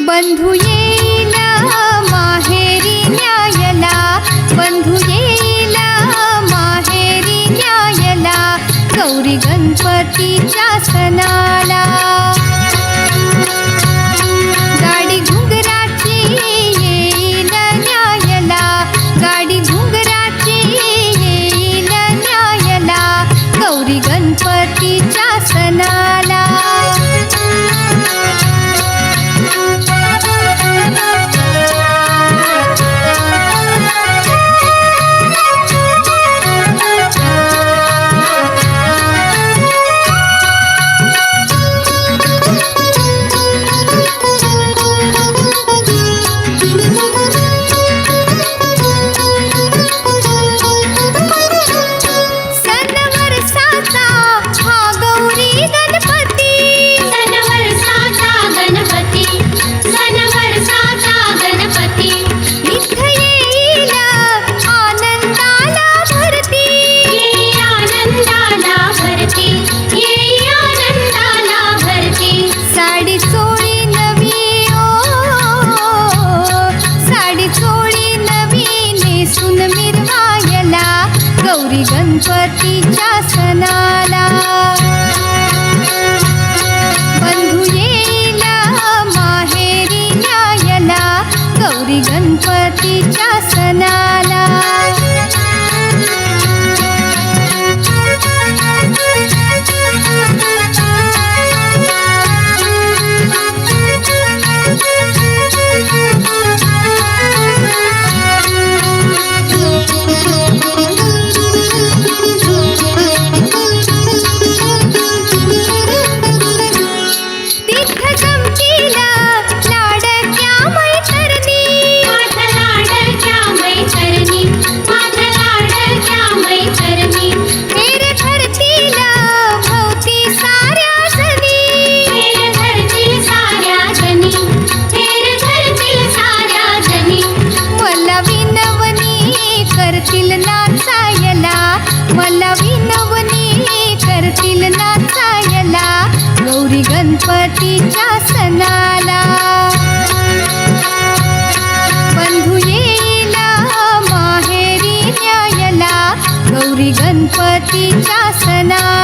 बंधू येईल माहेरी न्यायला, बंधू येईल माहेरी न्यायला, गौरी गणपतीच्या सणाला। गाडी घुंगराची येईल न्यायला, गाडी घुंगराची येईल न्यायला, गौरी गणपतीच्या सणाला। गौरी गणपतीच्या सणाला। बंधू येईल माहेरी न्यायला, गौरी गणपतीच्या सणाला। करतील नाचायला, मला विनवणी करतील नाचायला, गौरी गणपतीच्या सणाला। बंधू येईल माहेरी न्यायला, गौरी गणपतीच्या सणाला।